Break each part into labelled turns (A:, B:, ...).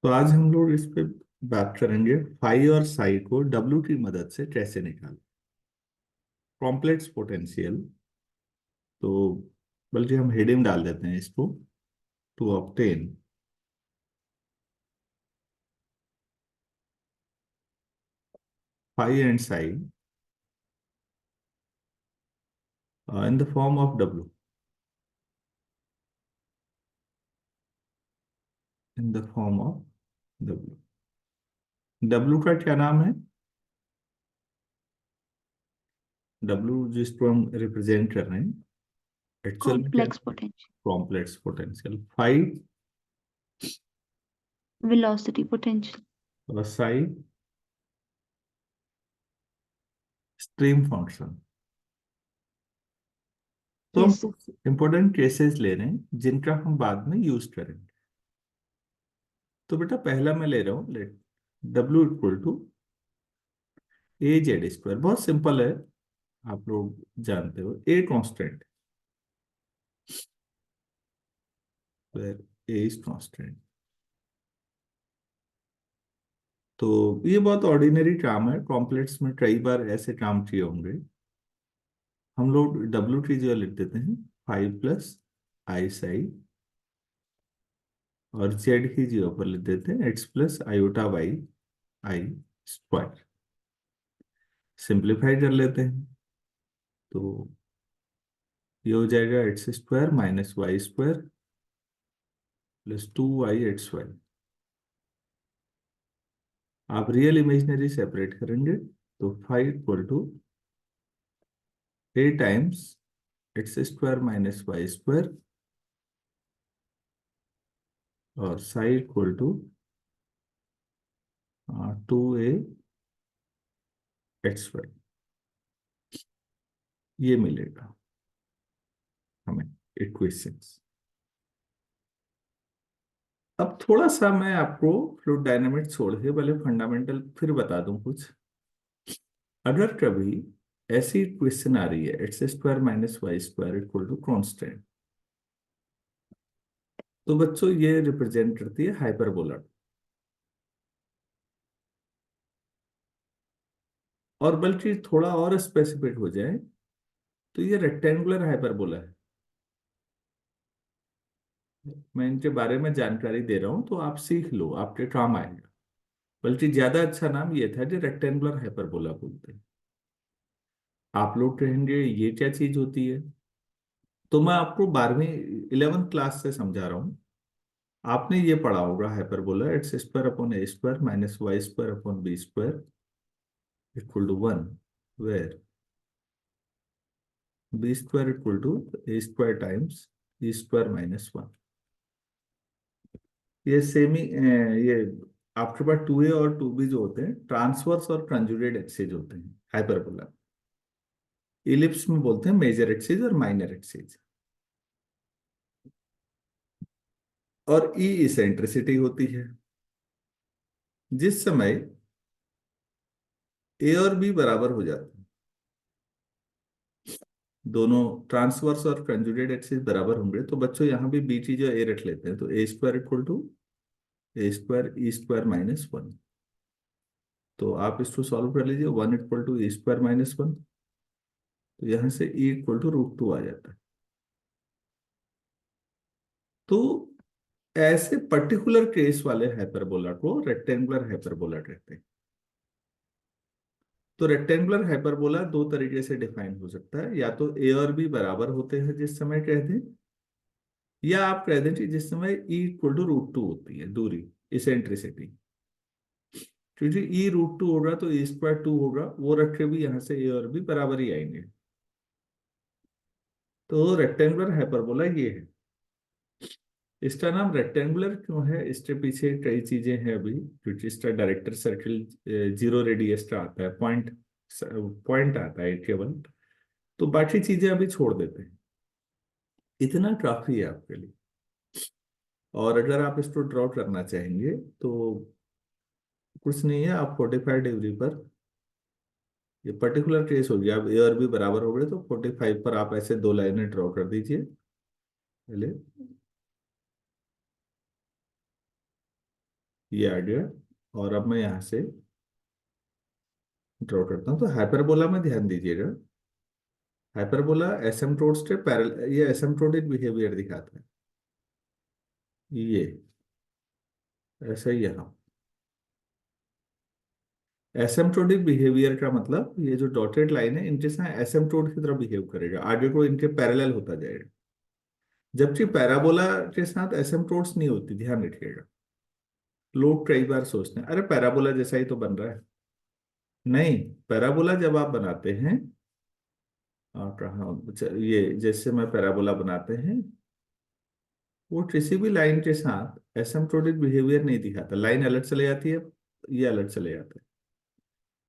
A: तो आज हम लोग इस पे बात करेंगे फाई और साई को डब्ल्यू की मदद से कैसे निकालें। Complex potential. तो बल्कि हम हेडिंग डाल देते हैं इसको, to obtain phi and psi in the form of W, in the form of W. W का क्या नाम है? डब्ल्यू जिसको हम रिप्रेजेंट कर रहे हैं एक्चुअल में क्या?
B: Complex potential,
A: complex potential. Phi
B: velocity potential.
A: और साई स्ट्रीम फंक्शन। तो हम
B: यस।
A: कुछ इंपॉर्टेंट केसेस ले रहे हैं जिनका हम बाद में यूज करेंगे। तो बेटा पहला मैं ले रहा हूं, let W equal to A Z square. बहुत सिंपल है, आप लोग जानते हो। A constant, A is constant. तो ये बहुत ऑर्डिनरी काम है, कॉम्प्लेक्स में कई बार ऐसे काम किए होंगे। हम लोग डब्ल्यू की जगह लिख देते हैं 5 + i साई, और जेड की जगह पर लिख देते हैं x + i/i²। सिंप्लीफाई कर लेते हैं तो ये हो जाएगा x² - y² + 2y(x)y। आप रियल इमेजनरी सेपरेट करेंगे तो 5 = a x² - y² और साई = 2a(x)y। ये मिलेगा हमें इक्वेशंस। अब थोड़ा सा मैं आपको फ्लूइड डायनामिक्स छोड़ के पहले फंडामेंटल फिर बता दूं कुछ। अगर कभी ऐसी इक्वेशन आ रही है x² - y² = कांस्टेंट, तो बच्चों ये रिप्रेजेंट करती है हाइपरबोला। और बल्कि थोड़ा और स्पेसिफिक हो जाए तो ये रेक्टेंगुलर हाइपरबोला है। मैं इनके बारे में जानकारी दे रहा हूं तो आप सीख लो, आपके काम आएगा। बल्कि ज्यादा अच्छा नाम ये था कि रेक्टेंगुलर हाइपरबोला बोलते हैं। आप लोग कहेंगे ये क्या चीज होती है? तो मैं आपको 12वीं 11th क्लास से समझा रहा हूँ। आपने ये पढ़ा होगा hyperbola x² / a² - y² / b² = 1, where b² = a² times e² - 1। ये सेमी ये आपके पास 2a और 2b जो होते हैं ट्रांसवर्स और कंजुगेट एक्सिस होते हैं हाइपरबोला। इलिप्स में बोलते हैं मेजर एक्सिस और माइनर एक्सिस। और ई इसेंट्रिसिटी होती है। जिस समय ए और बी बराबर हो जाते हैं, दोनों ट्रांसवर्स और कंजुगेट एक्सिस बराबर होंगे, तो बच्चों यहां भी बी की जो ए रख लेते हैं, तो a² = a²e² - 1। तो आप इसको सॉल्व कर लीजिए। 1 = e² - 1, तो यहां से e = √2 आ जाता है। तो ऐसे पर्टिकुलर केस वाले हाइपरबोला को रेक्टेंगुलर हाइपरबोला कहते हैं। तो रेक्टेंगुलर हाइपरबोला दो तरीके से डिफाइन हो सकता है, या तो ए और बी बराबर होते हैं जिस समय कहते हैं, या आप कह दें कि जिस समय ई इक्वल टू √2 होती है दूरी, इसेंट्रिसिटी। क्योंकि ई √2 होगा तो e²2 होगा, वो रख के भी यहां से ए और बी बराबर ही आएंगे। तो रेक्टेंगुलर हाइपरबोला ये है। इसका नाम रेक्टेंगुलर क्यों है, इसके पीछे कई चीजें हैं अभी। क्योंकि इसका डायरेक्टर सर्किल 0 रेडियस का आता है, पॉइंट पॉइंट आता है केवल। तो बाकी चीजें अभी छोड़ देते हैं, इतना काफी है आपके लिए। और अगर आप इसको ड्रॉ करना चाहेंगे तो कुछ नहीं है, आप 45 डिग्री पर, ये पर्टिकुलर केस हो गया। अब ए और बी बराबर हो गए तो 45 पर आप ऐसे दो लाइनें ड्रॉ कर दीजिए पहले। ये आ गया। और अब मैं यहाँ से ड्रॉ करता हूँ। तो हाइपरबोला में ध्यान दीजिएगा, हाइपरबोला एसिम्प्टोट से पैरेलल, ये एसिम्प्टोटिक बिहेवियर दिखाता है, ये ऐसा ही यहाँ। एसिम्प्टोटिक बिहेवियर का मतलब ये जो डॉटेड लाइन है इनके साथ एसिम्प्टोट की तरह बिहेव करेगा, आगे को इनके पैरेलल होता जाएगा। जबकि पैराबोला के साथ एसिम्प्टोट्स नहीं होती, ध्यान रखिएगा। लोग कई बार सोचते हैं अरे पैराबोला जैसा ही तो बन रहा है। नहीं, पैराबोला जब आप बनाते हैं, कहाँ ये जैसे मैं पैराबोला बनाते हैं, वो किसी भी लाइन के साथ एसिम्प्टोटिक बिहेवियर नहीं दिखाता। लाइन अलग चले जाती है, ये अलग चले जाता है।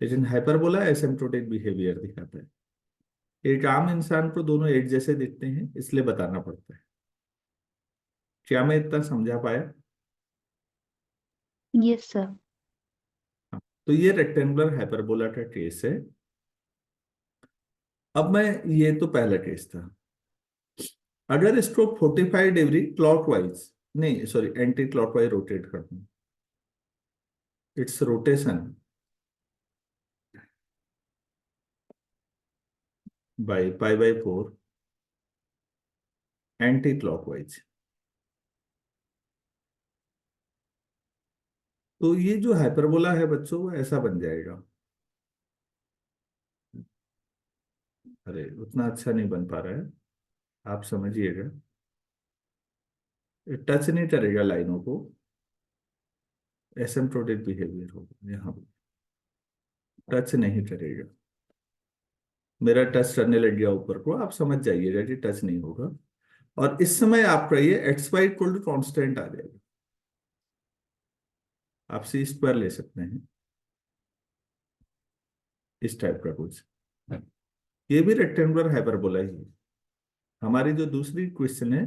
A: लेकिन हाइपरबोला एसिम्प्टोटिक बिहेवियर दिखाता है। एक आम इंसान को दोनों एक जैसे दिखते हैं, इसलिए बताना पड़ता है। क्या मैं इतना समझा पाया?
B: Yes, sir.
A: हाँ, तो ये रेक्टेंगुलर हाइपरबोला का केस है। अब मैं, ये तो पहला केस था। अगर इसको 45 डिग्री क्लॉकवाइज, नहीं सॉरी एंटी क्लॉकवाइज रोटेट कर दूं, इट्स रोटेशन बाय पाई/4 एंटी क्लॉकवाइज, तो ये जो हाइपरबोला है बच्चों वो ऐसा बन जाएगा। अरे उतना अच्छा नहीं बन पा रहा है, आप समझिएगा। टच नहीं करेगा लाइनों को, एसिम्प्टोटिक बिहेवियर होगा यहाँ पे, टच नहीं करेगा। मेरा टच करने लग गया ऊपर को, आप समझ जाइएगा कि टच नहीं होगा। और इस समय आपका ये x Y equal to constant आ जाएगा। आप सी स्क्वायर ले सकते हैं, इस टाइप का कुछ। ये भी रेक्टेंगुलर हाइपरबोला ही है। हमारी जो दूसरी क्वेश्चन है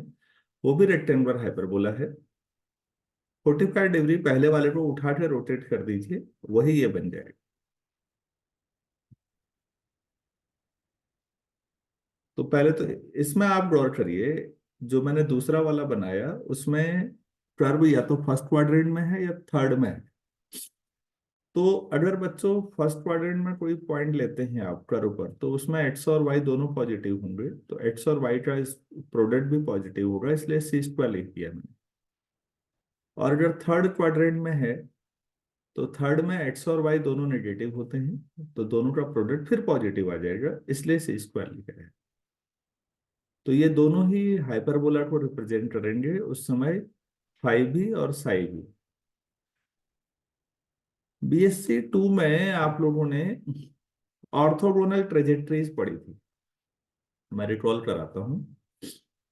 A: वो भी रेक्टेंगुलर हाइपरबोला है। 45 डिग्री पहले वाले को उठा के रोटेट कर दीजिए, वही ये बन जाएगा। तो पहले तो इसमें आप गौर करिए, जो मैंने दूसरा वाला बनाया उसमें कर्व या तो फर्स्ट क्वाड्रेंट में है या थर्ड में है। तो अगर बच्चों फर्स्ट क्वाड्रेंट में कोई पॉइंट लेते हैं आप कर्व पर, तो उसमें एक्स और वाई दोनों पॉजिटिव होंगे, तो एक्स और वाई का प्रोडक्ट भी पॉजिटिव होगा, इसलिए सी स्क्वायर लिख दिया मैंने। और अगर थर्ड क्वाड्रेंट में है, तो थर्ड में एक्स और वाई दोनों नेगेटिव होते हैं, तो दोनों का प्रोडक्ट फिर पॉजिटिव आ जाएगा, इसलिए सी स्क्वायर लिखा है। तो ये दोनों ही हाइपरबोला को रिप्रेजेंट करेंगे उस समय, फाइव भी और साई भी। BSc 2 में आप लोगों ने ऑर्थोगोनल ट्रेजेक्टरीज पढ़ी थी, मैं रिकॉल कराता हूँ।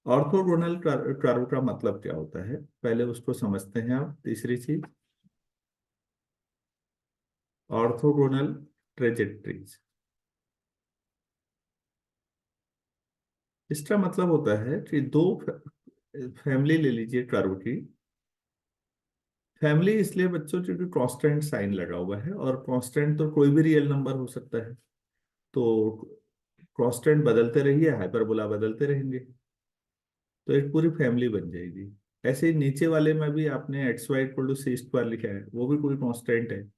A: ऑर्थोगोनल कर्व का मतलब क्या होता है, पहले उसको समझते हैं आप। तीसरी चीज, ऑर्थोगोनल ट्रेजेक्टरीज, इसका मतलब होता है कि दो फैमिली ले लीजिए कर्व की। फैमिली इसलिए बच्चों क्योंकि कांस्टेंट साइन लगा हुआ है, और कांस्टेंट तो कोई भी रियल नंबर हो सकता है। तो कांस्टेंट बदलते रहिए, हाइपरबोला बदलते रहेंगे, तो एक पूरी फैमिली बन जाएगी। ऐसे ही नीचे वाले में भी आपने X Y equal to C square लिखा है, वो भी कोई कांस्टेंट है।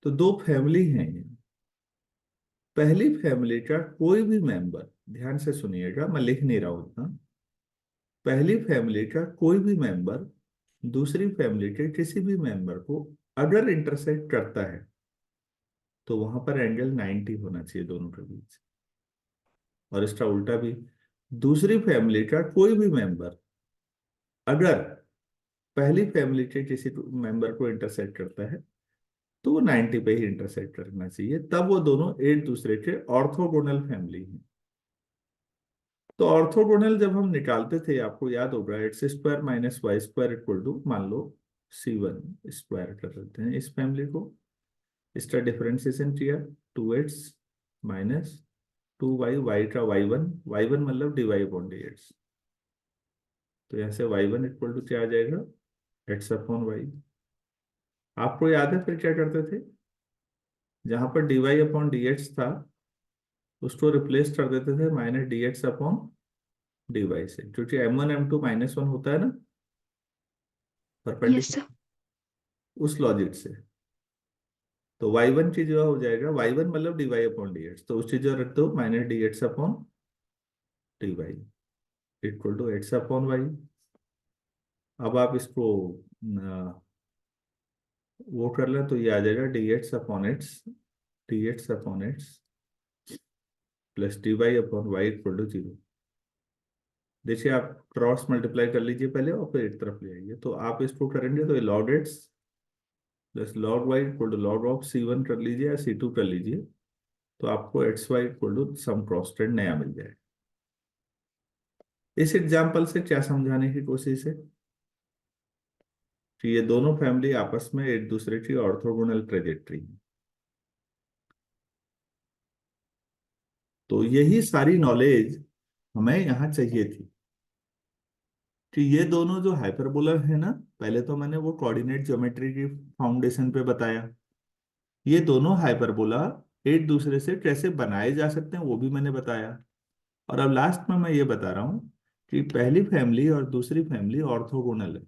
A: तो दो फैमिली हैं ये। पहली फैमिली का कोई भी मेंबर, ध्यान से सुनिएगा, मैं लिख नहीं रहा हूं उतना। पहली फैमिली का कोई भी मेंबर दूसरी फैमिली के किसी भी मेंबर को अगर इंटरसेक्ट करता है, तो वहां पर एंगल 90 होना चाहिए दोनों के बीच। और इसका उल्टा भी, दूसरी फैमिली का कोई भी मेंबर अगर पहली फैमिली के किसी मेंबर को इंटरसेक्ट करता है, तो वो 90 पे ही इंटरसेक्ट करना चाहिए, तब वो दोनों एक दूसरे के ऑर्थोगोनल फैमिली हैं। तो ऑर्थोगोनल जब हम निकालते थे, आपको याद होगा, X square minus Y square equal to, मान लो C1 स्क्वायर कर देते हैं इस फैमिली को। इसका डिफरेंशिएशन किया, 2x माइनस 2y, वाई का y1 मतलब dy/dx। तो यहाँ से y1 इक्वल टू क्या आ जाएगा, x/y। आपको याद है फिर क्या करते थे, जहां पर dy/dx था उसको रिप्लेस कर देते थे -dx/dy से, क्योंकि m1 m2 -1 होता है ना
B: Yes,
A: परपेंडिकुलर।
B: sir.
A: उस लॉजिक से। तो y1 की जो हो जाएगा, y1 मतलब dy अपॉन dx, तो उस चीज जो रख दो minus dx upon dy equal to x upon y। अब आप इसको वो कर लें तो ये आ जाएगा dx upon x plus dy upon y equal to 0। देखिए आप क्रॉस मल्टीप्लाई कर लीजिए पहले और फिर एक तरफ ले आइए, तो आप इसको करेंगे तो ये log x plus log y equal to log of C1 कर लीजिए या C2 कर लीजिए, तो आपको x Y equal to some constant नया मिल जाएगा। इस एग्जाम्पल से क्या समझाने की कोशिश है कि ये दोनों फैमिली आपस में एक दूसरे की ऑर्थोगोनल ट्रेजेक्टरी है। तो यही सारी नॉलेज हमें यहाँ चाहिए थी कि ये दोनों जो हाइपरबोला है ना, पहले तो मैंने वो कोऑर्डिनेट ज्योमेट्री की फाउंडेशन पे बताया, ये दोनों हाइपरबोला एक दूसरे से कैसे बनाए जा सकते हैं वो भी मैंने बताया। और अब लास्ट में मैं ये बता रहा हूं कि पहली फैमिली और दूसरी फैमिली ऑर्थोगोनल है।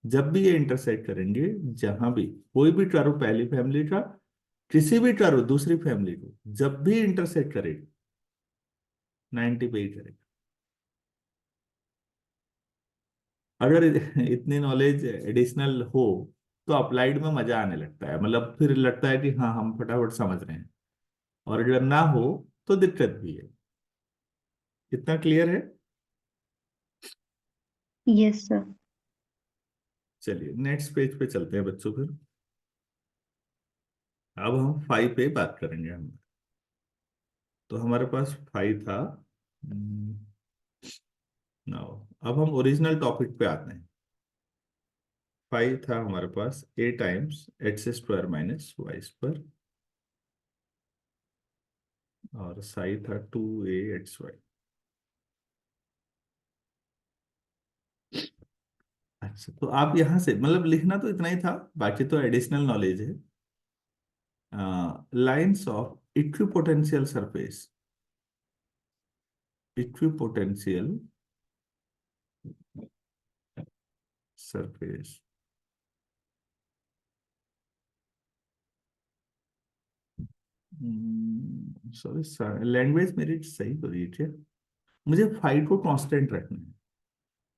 A: जब भी ये इंटरसेक्ट करेंगे, जहां भी कोई भी कर्व पहली फैमिली का किसी भी कर्व दूसरी फैमिली को जब भी इंटरसेक्ट करेगा 90 पे ही करेगा। अगर इतनी नॉलेज एडिशनल हो तो अप्लाइड में मजा आने लगता है, मतलब फिर लगता है कि हाँ हम फटाफट समझ रहे हैं। और अगर ना हो तो दिक्कत भी है। इतना क्लियर है?
B: Yes, sir.
A: चलिए नेक्स्ट पेज पे चलते हैं बच्चों फिर। अब हम फाइव पे बात करेंगे हम। तो हमारे पास फाइव था। नाउ अब हम ओरिजिनल टॉपिक पे आते हैं। फाइव था हमारे पास a times x square minus Y square, और साई था 2a xy। अच्छा, तो आप यहां से मतलब लिखना तो इतना ही था, बाकी तो एडिशनल नॉलेज है। Lines of equipotential surface, equipotential surface. Sorry, language मेरी सही हो रही है। मुझे फाइव को कांस्टेंट रखना है,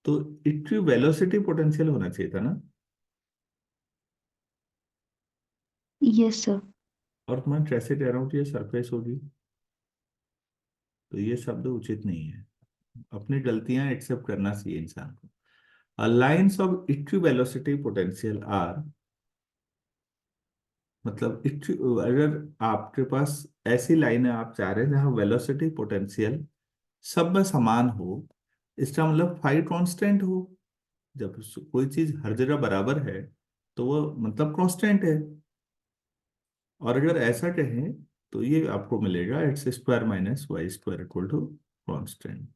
A: तो इक्वी वेलोसिटी पोटेंशियल होना चाहिए था ना।
B: Yes, sir.
A: और मैं कैसे कह रहा हूँ कि ये सरफेस होगी, तो ये शब्द उचित नहीं है। अपनी गलतियां एक्सेप्ट करना चाहिए इंसान को। Lines of equi velocity potential are, मतलब अगर आपके पास ऐसी लाइन है आप चाह रहे हैं जहां वेलोसिटी पोटेंशियल सब में समान हो, इसका मतलब फाइव कांस्टेंट हो। जब कोई चीज हर जगह बराबर है तो वो मतलब कांस्टेंट है। और अगर ऐसा कहें तो ये आपको मिलेगा x square minus Y square equal to constant.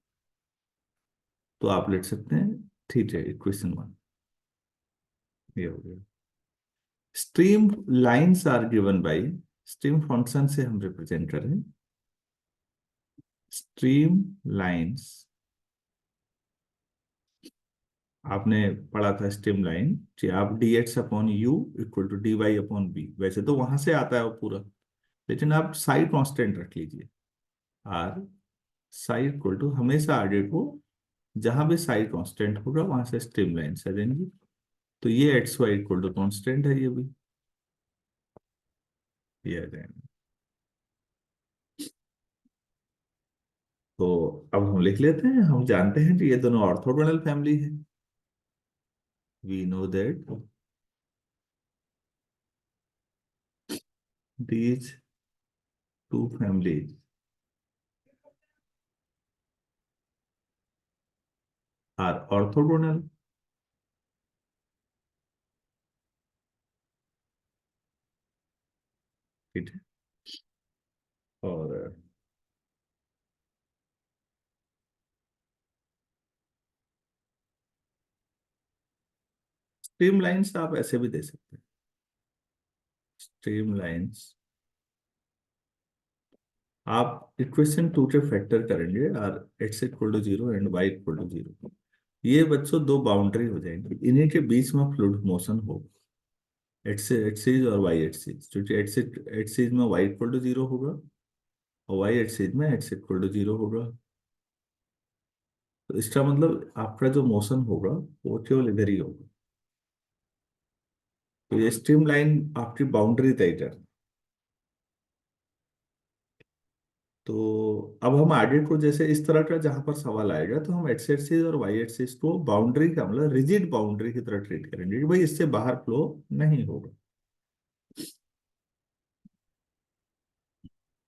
A: तो आप लिख सकते हैं, ठीक है, इक्वेशन वन ये हो गया। Stream lines are given by, stream function से हम रिप्रेजेंट करें। स्ट्रीम लाइंस, आपने पढ़ा था स्ट्रीम लाइन कि आप dx upon u equal to dy upon b, वैसे तो वहां से आता है वो पूरा, लेकिन आप साई कांस्टेंट रख लीजिए। आर साई इक्वल टू हमेशा आगे को जहां भी साई कांस्टेंट होगा वहां से स्ट्रीम लाइंस आ जाएंगी। तो ये x Y equal to constant है, ये भी ये आ जाएंगे। तो अब हम लिख लेते हैं, हम जानते हैं कि ये दोनों ऑर्थोगोनल फैमिली है। We know that these two families are orthogonal. ठीक है। और स्ट्रीम लाइंस आप ऐसे भी दे सकते हैं। स्ट्रीम लाइंस आप इक्वेशन टू के फैक्टर करेंगे, और x equal to zero and y equal to zero. ये बच्चों दो बाउंड्री हो जाएंगी, इन्हीं के बीच में फ्लूइड मोशन हो। एक्सिस और वाई एक्सिस, क्योंकि एक्सिस में वाई इक्वल टू जीरो होगा और वाई एक्सिस में एक्स इक्वल टू जीरो होगा। तो इसका मतलब आपका जो मोशन होगा वो केवल इधर ही होगा। तो ये स्ट्रीम लाइन आपकी बाउंड्री तय कर। तो अब हम आगे को जैसे इस तरह का जहां पर सवाल आएगा तो हम एक्स एक्सिस और वाई एक्सिस को बाउंड्री का मतलब रिजिड बाउंड्री की तरह ट्रीट करेंगे कि भाई इससे बाहर फ्लो नहीं होगा।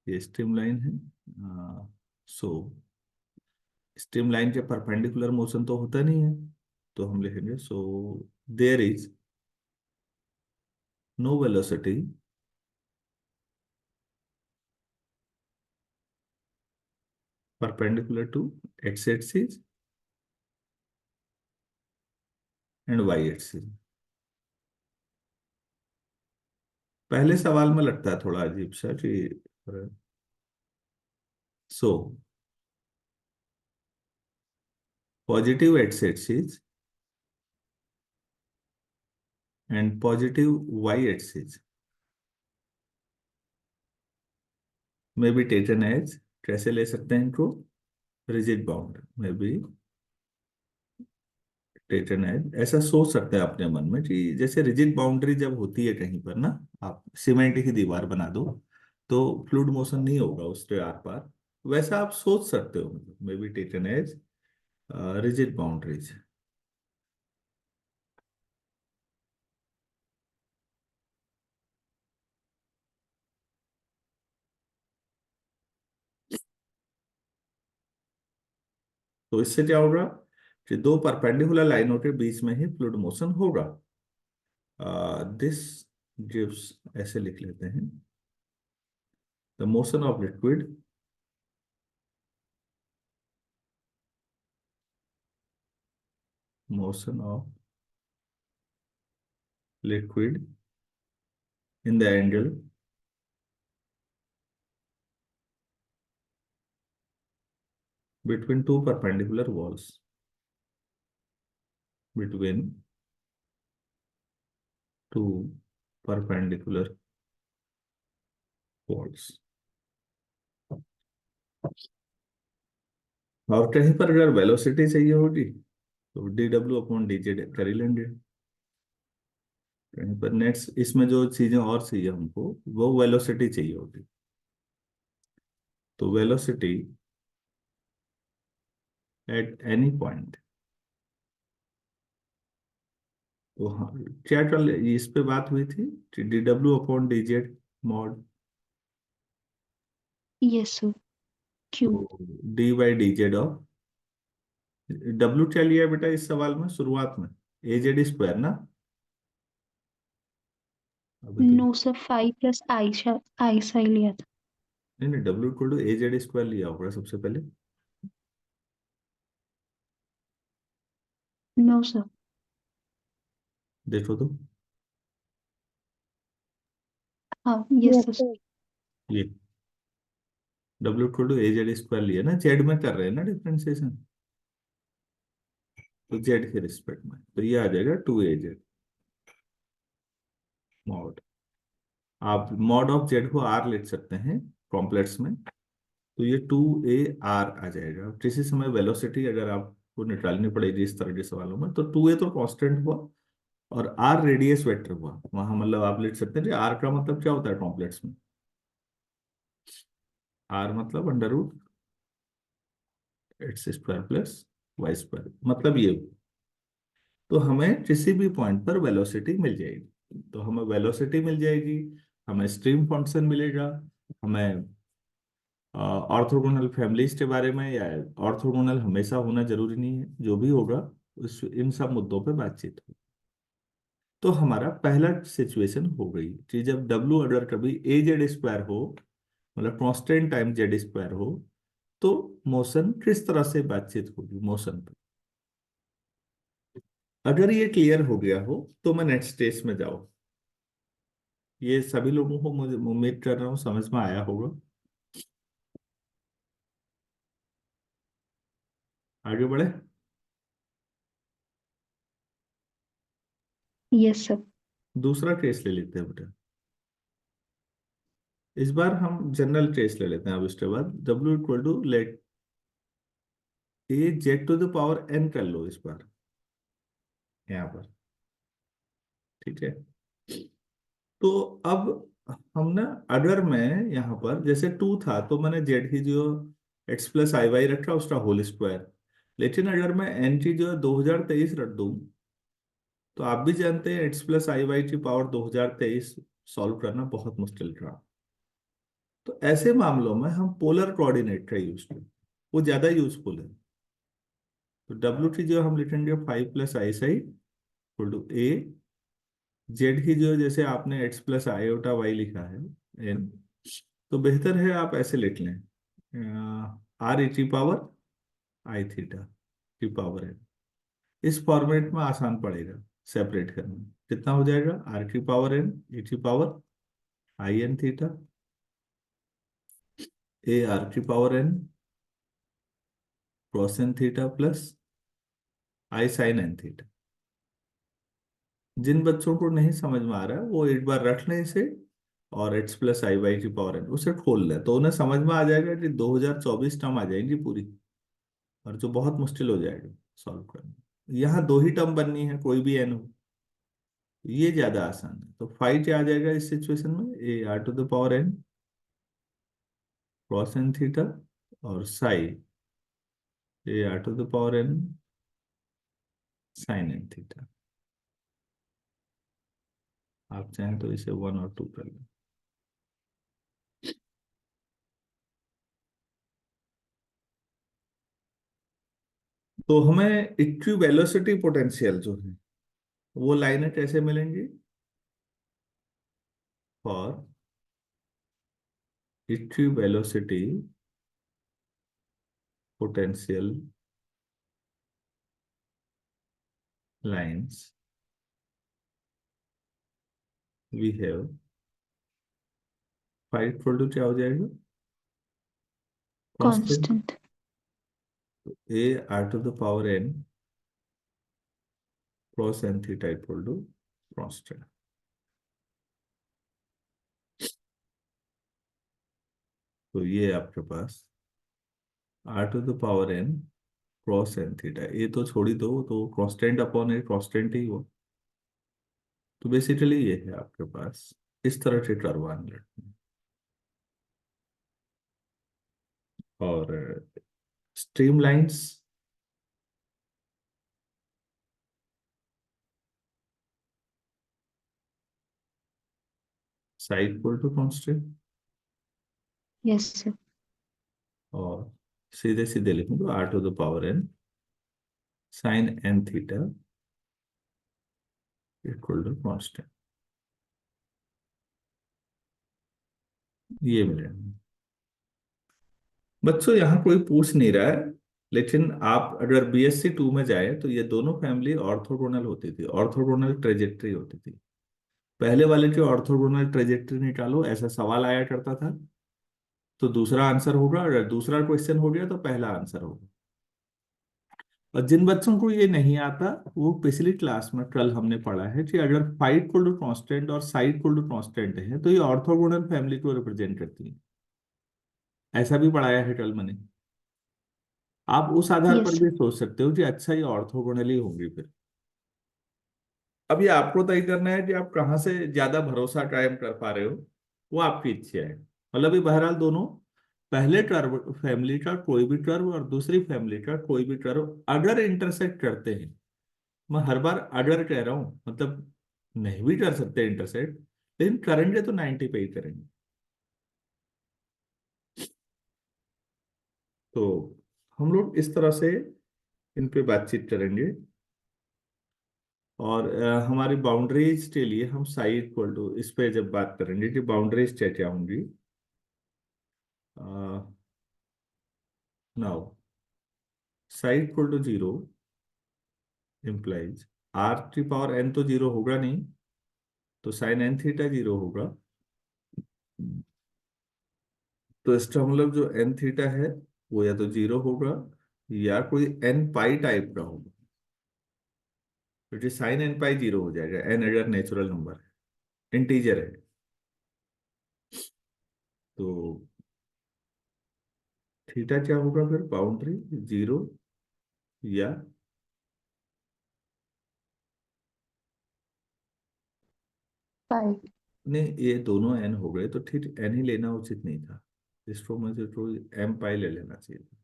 A: ये स्ट्रीम लाइन है। सो स्ट्रीम लाइन के परपेंडिकुलर मोशन तो होता नहीं है, तो हम लिखेंगे so there is no velocity perpendicular to x axis and y axis। पहले सवाल में लगता है थोड़ा अजीब सा कि so positive x axis and positive y axis में भी टेकन एज, कैसे ले सकते हैं इनको, रिजिड बाउंड में भी टेकन एज। ऐसा सोच सकते हैं अपने मन में कि जैसे रिजिड बाउंड्री जब होती है कहीं पर ना, आप सीमेंट की दीवार बना दो तो फ्लूइड मोशन नहीं होगा उसके आर पार, वैसा आप सोच सकते हो, may be taken as rigid boundaries. तो इससे क्या होगा कि दो परपेंडिकुलर लाइनों के बीच में ही फ्लूइड मोशन होगा। दिस गिव्स, ऐसे लिख लेते हैं, the motion of liquid motion of liquid in the angle between two perpendicular walls, between two perpendicular walls। और कहीं पर अगर वेलोसिटी चाहिए होगी तो डी डब्ल्यू अपॉन डी जेड कर ही लेंगे। कहीं पर नेक्स्ट इसमें जो चीजें और चाहिए हमको वो वेलोसिटी चाहिए होगी। तो वेलोसिटी एट एनी पॉइंट, तो हाँ, क्या कर इस पे बात हुई थी कि डी डब्ल्यू upon d Z mod,
B: Yes, sir. Q.
A: तो D by d z of W क्या लिया बेटा इस सवाल में शुरुआत में, ए जेड स्क्वायर ना। अभी तो
B: No, sir. 5 plus I सा ही लिया था।
A: नहीं नहीं, डब्ल्यू equal to A Z square लिया होगा सबसे पहले।
B: No, sir.
A: देखो तो
B: हाँ, yes, sir.
A: ये डब्ल्यू equal to A Z square लिया ना, जेड में कर रहे हैं ना डिफरेंशिएशन, तो जेड के रिस्पेक्ट में तो ये आ जाएगा टू ए जेड मॉड। आप मॉड ऑफ जेड को आर लिख सकते हैं कॉम्प्लेक्स में, तो ये टू ए आर आ जाएगा। किसी समय वेलोसिटी अगर आपको निकालनी पड़ेगी इस तरह के सवालों में तो टू ए तो कांस्टेंट हुआ और आर रेडियस वेक्टर हुआ वहां, मतलब आप लिख सकते हैं कि आर का मतलब क्या होता है कॉम्प्लेक्स में, आर मतलब under root x square plus y square, मतलब ये। तो हमें किसी भी पॉइंट पर वेलोसिटी मिल जाएगी, तो हमें वेलोसिटी मिल जाएगी, हमें स्ट्रीम फंक्शन मिलेगा, हमें ऑर्थोगोनल फैमिलीज के बारे में, या ऑर्थोगोनल हमेशा होना जरूरी नहीं है, जो भी होगा उस इन सब मुद्दों पे बातचीत हो। तो हमारा पहला सिचुएशन हो गई कि जब डब्ल्यू अगर कभी ए जेड स्क्वायर हो, मतलब कांस्टेंट टाइम जेड स्क्वायर हो, तो मोशन किस तरह से बातचीत होगी मोशन पे। अगर ये क्लियर हो गया हो तो मैं नेक्स्ट स्टेज में जाऊँ। ये सभी लोगों को मुझे उम्मीद कर रहा हूँ समझ में आया होगा। आगे बढ़े।
B: Yes, sir.
A: दूसरा केस ले लेते हैं बेटा। इस बार हम जनरल केस ले लेते हैं। अब इसके बाद W equal to let a z to the power n कर लो इस बार यहाँ पर। ठीक है। तो अब हम ना, अगर मैं यहाँ पर जैसे 2 था तो मैंने जेड की जो x प्लस आई वाई रखा उसका होल स्क्वायर। लेकिन अगर मैं n की जो 2023 रख दूं, तो आप भी जानते हैं x प्लस आई वाई की पावर 2023 सॉल्व करना बहुत मुश्किल था। तो ऐसे मामलों में हम पोलर कोऑर्डिनेट का यूज करें, वो ज्यादा यूजफुल है। तो W की जो हम लिखेंगे 5 + i equal to A, z की जो जैसे आपने x प्लस आयोटा वाई लिखा है n, तो बेहतर है आप ऐसे लिख लें आर ई की पावर आई थीटा की पावर है। इस फॉर्मेट में आसान पड़ेगा सेपरेट करना। कितना हो जाएगा? आर की पावर n ई की power I N theta, A R की power n cos N theta plus I sine N theta. जिन बच्चों को नहीं समझ में आ रहा है वो एक बार रख लें इसे, और x प्लस आई वाई की पावर n उसे खोल लें, तो उन्हें समझ में आ जाएगा कि 2024 टर्म आ जाएंगी पूरी, और जो बहुत मुश्किल हो जाएगा सॉल्व करना। यहाँ 2 ही टर्म बननी है, कोई भी n हो, ये ज्यादा आसान है। तो फाइव क्या आ जाएगा इस सिचुएशन में? A R to the power n cos N theta और psi A R to the power n sine N theta. आप चाहें तो इसे 1 और 2 कर लें। तो हमें इक्वी वेलोसिटी पोटेंशियल जो है वो लाइनें कैसे मिलेंगी? For equi velocity potential lines we have, five equal to क्या हो जाएगा? Constant
B: constant.
A: A R to the power n cos n theta equal to constant. तो ये आपके पास R to the power n cos n theta, ये तो छोड़ ही दो, तो कांस्टेंट अपॉन ए कांस्टेंट ही हो। तो बेसिकली ये है आपके पास इस तरह से करवान लड़की। और stream lines psi equal to constant,
B: yes sir.
A: और सीधे सीधे लिखूंगा r to the power n sine n theta equal to constant. ये मिलेगा। बच्चों यहाँ कोई पूछ नहीं रहा है, लेकिन आप अगर BSc 2 में जाए तो ये दोनों फैमिली ऑर्थोगोनल होती थी, ऑर्थोगोनल ट्रेजेक्टरी होती थी। पहले वाले की ऑर्थोगोनल ट्रेजेक्टरी निकालो, ऐसा सवाल आया करता था, तो दूसरा आंसर होगा, अगर दूसरा क्वेश्चन हो गया तो पहला आंसर होगा। और जिन बच्चों को ये नहीं आता, वो पिछली क्लास में कल हमने पढ़ा है कि अगर फाइव इक्वल टू कांस्टेंट और साइड इक्वल टू कांस्टेंट है तो ये ऑर्थोगोनल फैमिली को रिप्रेजेंट करती है। ऐसा भी पढ़ाया है कल मैंने। आप उस आधार
B: यस
A: पर
B: सर।
A: भी सोच सकते हो कि अच्छा ये ऑर्थोगोनली होंगी फिर। अब ये आपको तय करना है कि आप कहाँ से ज्यादा भरोसा कायम कर पा रहे हो, वो आपकी इच्छा है। मतलब ये बहरहाल दोनों, पहले कर्व फैमिली का कोई भी कर्व और दूसरी फैमिली का कोई भी कर्व अगर इंटरसेक्ट करते हैं, मैं हर बार अगर कह रहा हूं, मतलब नहीं भी कर सकते इंटरसेक्ट, लेकिन करेंगे तो 90 पे ही करेंगे। तो हम लोग इस तरह से इन पे बातचीत करेंगे। और हमारी बाउंड्रीज के लिए हम साई इक्वल टू इस पे जब बात करेंगे कि बाउंड्रीज क्या क्या होंगी। Now psi equal to 0 implies r की पावर n तो 0 होगा नहीं, तो साइन n थीटा 0 होगा। तो इसका मतलब जो n थीटा है वो या तो 0 होगा या कोई n पाई टाइप का होगा, क्योंकि साइन n पाई 0 हो जाएगा n अगर नेचुरल नंबर है। इंटीजर है। तो थीटा क्या होगा फिर, बाउंड्री जीरो या
B: फाइव।
A: नहीं, ये दोनों एन हो गए तो ठीक, एन ही लेना उचित नहीं था, इसको मुझे तो एम पाई ले लेना चाहिए था।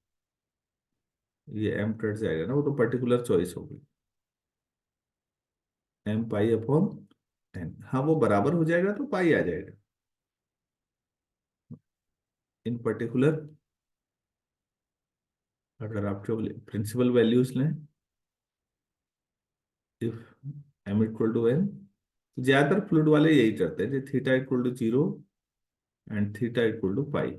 A: ये एम कट जाएगा ना, वो तो पर्टिकुलर चॉइस हो गई, एम पाई अपॉन एन। हाँ वो बराबर हो जाएगा तो पाई आ जाएगा। इन पर्टिकुलर अगर आप जो प्रिंसिपल वैल्यूज लें, if M equal to N, ज्यादातर फ्लूइड वाले यही करते हैं, theta equal to zero and theta equal to pi.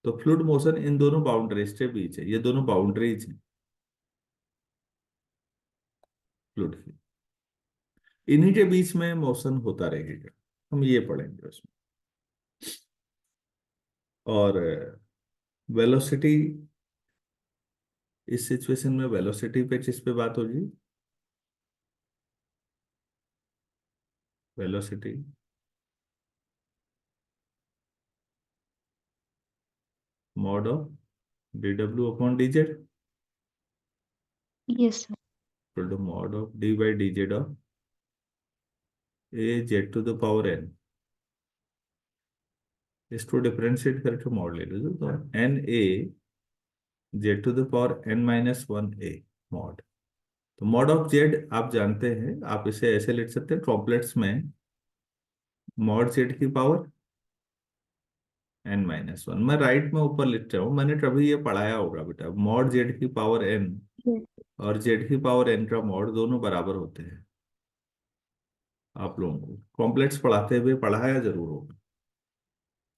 A: तो फ्लूइड मोशन इन दोनों बाउंड्रीज के बीच है, ये दोनों बाउंड्रीज हैं फ्लूइड की, इन्हीं के बीच में मोशन होता रहेगा, हम ये पढ़ेंगे उसमें। और वेलोसिटी, इस सिचुएशन में वेलोसिटी पे किस पे बात होगी, वेलोसिटी मॉड ऑफ डी डब्ल्यू upon d z
B: yes sir.
A: Equal to mod of d by d z of a z to the power n. इसको डिफरेंशिएट करके मॉड ले लीजिए तो n a z to the power n minus one a mod. तो mod of z आप जानते हैं, आप इसे ऐसे लिख सकते हैं ड्रॉपलेट्स में, मॉड जेड की पावर एन माइनस वन। मैं राइट में ऊपर लिख रहा हूँ, मैंने कभी ये पढ़ाया होगा बेटा, मॉड जेड की पावर एन और जेड की पावर एन का मॉड दोनों बराबर होते हैं। आप लोगों को कॉम्प्लेक्स पढ़ाते हुए पढ़ाया जरूर होगा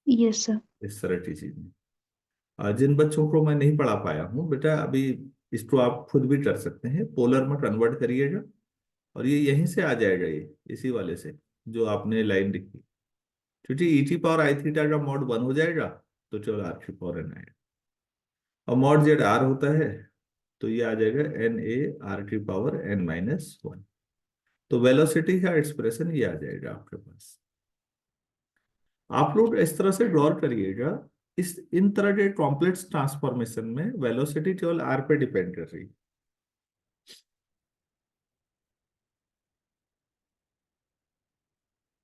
B: यस सर।
A: इस तरह की चीजें। जिन बच्चों को मैं नहीं पढ़ा पाया हूँ बेटा अभी, इसको आप खुद भी कर सकते हैं, पोलर में कन्वर्ट करिएगा और ये यहीं से आ जाएगा, ये इसी वाले से जो आपने लाइन लिखी, क्योंकि ई टी पावर आई थीटा का मॉड वन हो जाएगा तो चलो आर की पावर एन आएगा, और मॉड जेड आर होता है तो ये आ जाएगा एन ए आर की पावर एन माइनस वन। तो वेलोसिटी का एक्सप्रेशन ये आ जाएगा आपके पास। आप लोग इस तरह से गौर करिएगा, इस इन तरह के कॉम्प्लेक्स ट्रांसफॉर्मेशन में वेलोसिटी केवल आर पे डिपेंड कर रही है।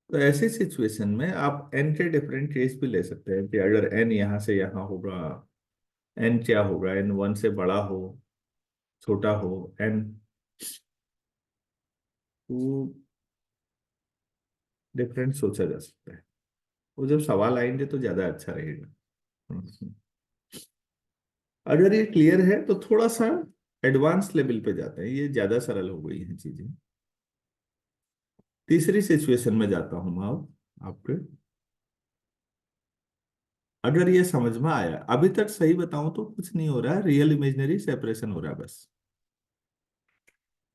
A: तो ऐसी सिचुएशन में आप एन के डिफरेंट केस भी ले सकते हैं कि अगर एन यहां से यहां होगा, एन क्या होगा, एन वन से बड़ा हो छोटा हो, एन टू डिफरेंट सोचा जा सकता है। वो जब सवाल आएंगे तो ज्यादा अच्छा रहेगा। हम्म। अगर ये क्लियर है तो थोड़ा सा एडवांस लेवल पे जाते हैं, ये ज्यादा सरल हो गई हैं चीजें। तीसरी सिचुएशन में जाता हूं मैं अब आपके, अगर ये समझ में आया, अभी तक सही बताऊं तो कुछ नहीं हो रहा है, रियल इमेजिनरी सेपरेशन हो रहा है बस,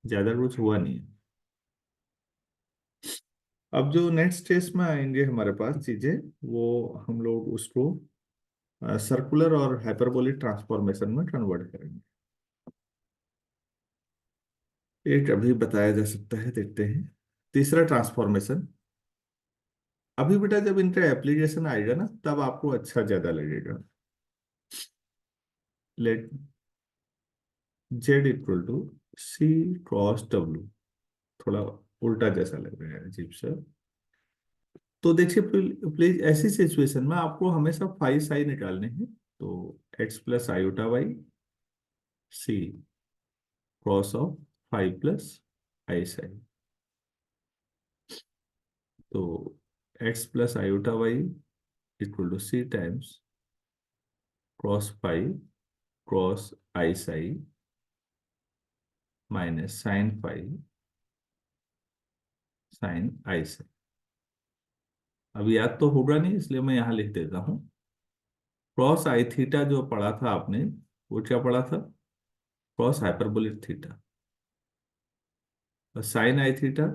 A: ज्यादा कुछ हुआ नहीं है। अब जो नेक्स्ट स्टेज में आएंगे हमारे पास चीजें, वो हम लोग उसको सर्कुलर और हाइपरबोलिक ट्रांसफॉर्मेशन में कन्वर्ट करेंगे। एक अभी बताया जा सकता है, देखते हैं। तीसरा ट्रांसफॉर्मेशन, अभी बेटा जब इनका एप्लीकेशन आएगा ना तब आपको अच्छा ज्यादा लगेगा। Let z equal to c cosh डब्ल्यू, थोड़ा उल्टा जैसा लग रहा है अजीब सा। तो देखिए प्लीज ऐसी सिचुएशन में आपको हमेशा फाई साई निकालने हैं, तो x plus iota y c cos of five plus i psi. तो x plus iota y equal to c times cos five cos i psi minus sine five sine i psi. अब याद तो होगा नहीं इसलिए मैं यहां लिख देता हूं, क्रॉस आई थीटा जो पढ़ा था आपने, वो क्या पढ़ा था, क्रॉस हाइपरबोलिक थीटा, और sine i theta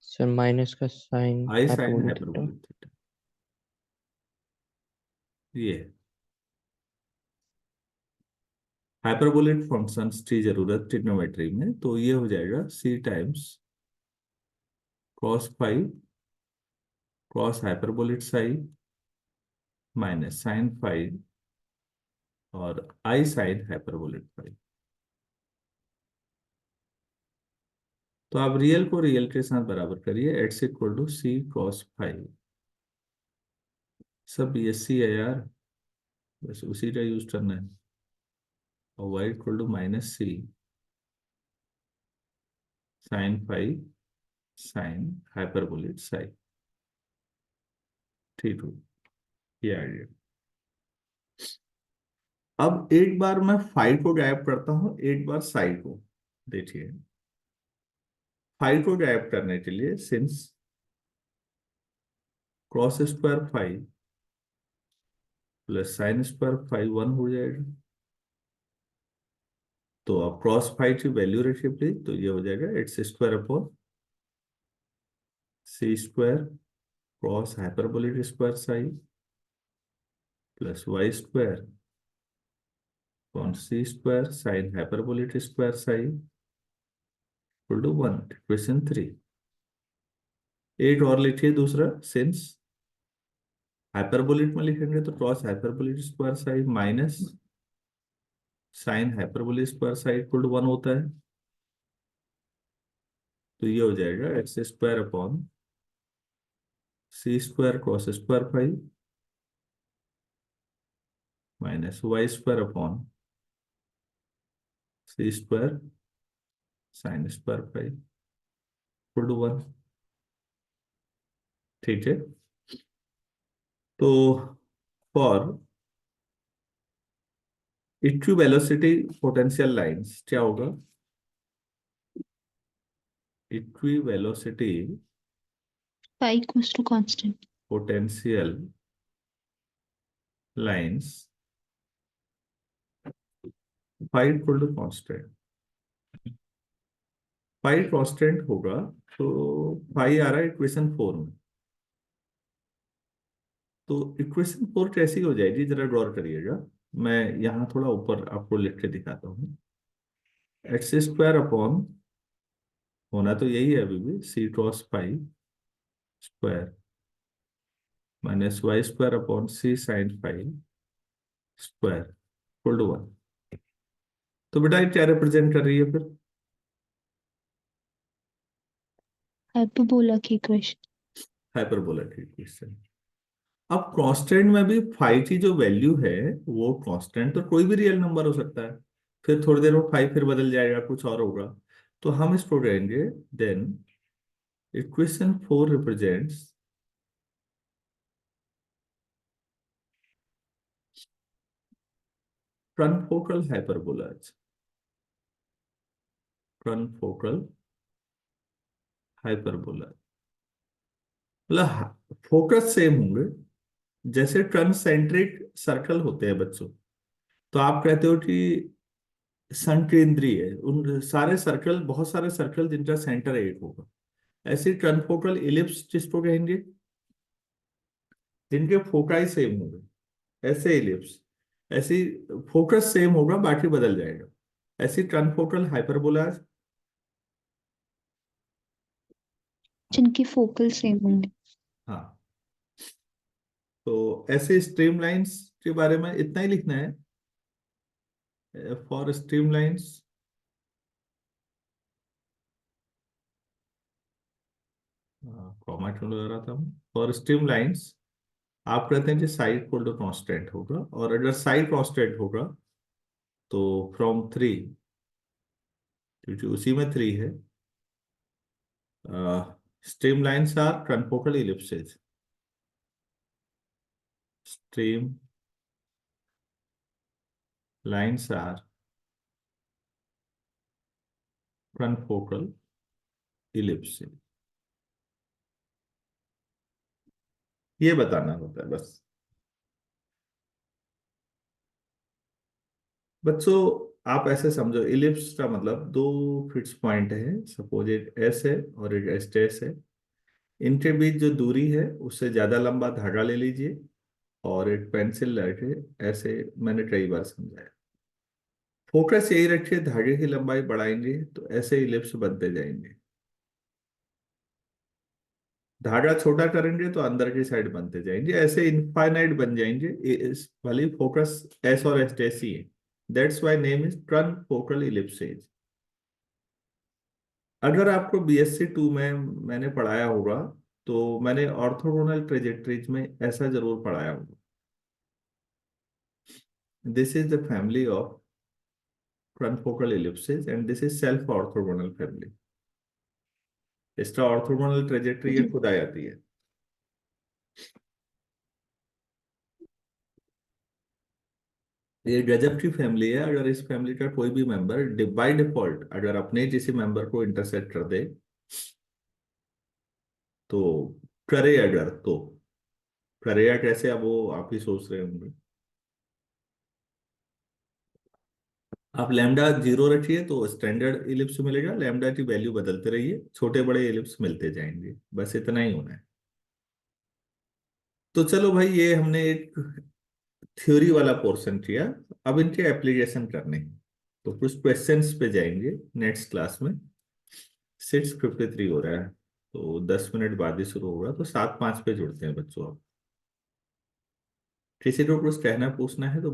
C: sir minus का sine
A: i sine
C: hyperbolic theta.
A: Hyperbolic theta. ये हाइपरबोलिक फंक्शंस की जरूरत ट्रिग्नोमेट्री में, तो ये हो जाएगा c times cos five cos hyperbolic psi minus sine phi और आई साइन हाइपरबोलिक फाई। तो आप रियल को रियल के साथ बराबर करिए, x equal to c cos phi. सब बीएससी है यार, बस उसी का यूज करना है। और y equal to minus c sine phi sine hyperbolic psi. ठीक हो, ये आइडिया। अब एक बार मैं फाई को गायब करता हूं, एक बार साई को। देखिए, फाई को गायब करने के लिए since cos square phi plus sine square phi 1 हो जाएगा। तो अब क्रॉस फाई की वैल्यू रखिए प्लीज, तो ये हो जाएगा x square upon c square cos hyperbolic square psi plus y square upon c square sine hyperbolic square psi equal to 1। Question 3। एक और लिखिए दूसरा, सिंस हाइपरबोलिक में लिखेंगे तो cos hyperbolic square psi minus sine hyperbolic square psi equal to 1 होता है। तो ये हो जाएगा x square upon c square cos square phi minus Y square upon c square sine square phi equal to 1। ठीक है। तो फॉर इक्विवेलोसिटी पोटेंशियल लाइंस क्या होगा? Equivelocity
B: Phi equals to constant.
A: Potential lines phi equal to constant. Phi constant होगा तो phi आ रहा है equation 4 में। तो इक्वेशन 4 कैसी हो जाएगी, जरा गौर करिएगा। मैं यहां थोड़ा ऊपर आपको लिख के दिखाता हूँ। एक्स स्क्वायर अपॉन, होना तो यही है अभी भी, c cos phi square minus Y square upon c sine phi square equal to 1। तो बेटा ये क्या रिप्रेजेंट कर रही है फिर?
B: Hyperbola की equation.
A: हाइपरबोला की इक्वेशन। अब कांस्टेंट में भी फाई की जो वैल्यू है वो कांस्टेंट तो कोई भी रियल नंबर हो सकता है। फिर थोड़ी देर में फाई फिर बदल जाएगा, कुछ और होगा। तो हम इसको कहेंगे then equation 4 represents confocal hyperbolas। confocal hyperbola मतलब फोकस सेम होंगे। जैसे कंसेंट्रिक सर्कल होते हैं बच्चों, तो आप कहते हो कि संकेंद्रीय है, उन सारे सर्कल, बहुत सारे सर्कल जिनका सेंटर एक होगा। ऐसे कनफोकल इलिप्स किसको कहेंगे? जिनके फोकाई सेम होंगे, ऐसे इलिप्स। ऐसी फोकस सेम होगा, बाकी बदल जाएगा। ऐसी कनफोकल हाइपरबोलाज।
B: जिनकी focal same होंगे.
A: हाँ, तो ऐसे स्ट्रीमलाइंस के बारे में इतना ही लिखना है। फॉर स्ट्रीमलाइंस कॉमा क्यों लगा रहा था? फॉर स्ट्रीमलाइंस आप कहते हैं कि साइड इक्वल टू कांस्टेंट होगा, और अगर साइड कांस्टेंट होगा तो फ्रॉम 3, क्योंकि उसी में 3 है, streamlines are confocal ellipses. Stream lines are confocal ellipses. ये बताना होता है बस बच्चों। आप ऐसे समझो, इलिप्स का मतलब दो फिक्स पॉइंट है, सपोज एक एस है और एक एस टेस है। इनके बीच जो दूरी है उससे ज्यादा लंबा धागा ले लीजिए और एक पेंसिल लेके ऐसे, मैंने कई बार समझाया। फोकस यही रखिए, धागे की लंबाई बढ़ाएंगे तो ऐसे इलिप्स बनते जाएंगे। धागा छोटा करेंगे तो अंदर की साइड बनते जाएंगे, ऐसे इनफाइनाइट बन जाएंगे। भले फोकस एस और एस जैसी है, that's why name is confocal ellipses. अगर आपको बीएससी 2 में मैंने पढ़ाया होगा, तो मैंने ऑर्थोगोनल ट्रेजेक्टरीज में ऐसा जरूर पढ़ाया होगा। This is the family of confocal ellipses and this is self orthogonal family. इसका ऑर्थोगोनल ट्रेजेक्टरी ये खुद आ जाती है। ये गजब की फैमिली है। अगर इस फैमिली का कोई भी मेंबर बाय डिफॉल्ट अगर अपने किसी मेंबर को इंटरसेक्ट कर दे, तो करे अगर तो करेगा कैसे, अब वो आप ही सोच रहे होंगे। आप लैम्डा 0 रखिए तो स्टैंडर्ड इलिप्स मिलेगा, लैम्डा की वैल्यू बदलते रहिए, छोटे बड़े इलिप्स मिलते जाएंगे, बस इतना ही होना है। तो चलो भाई, ये हमने एक थ्योरी वाला पोर्शन किया। अब इनके एप्लीकेशन करने, तो कुछ क्वेश्चंस पे जाएंगे नेक्स्ट क्लास में। 6:53 हो रहा है, तो 10 मिनट बाद ही शुरू होगा, तो 7:05 पे जुड़ते हैं बच्चों। अब किसी को कुछ कहना पूछना है तो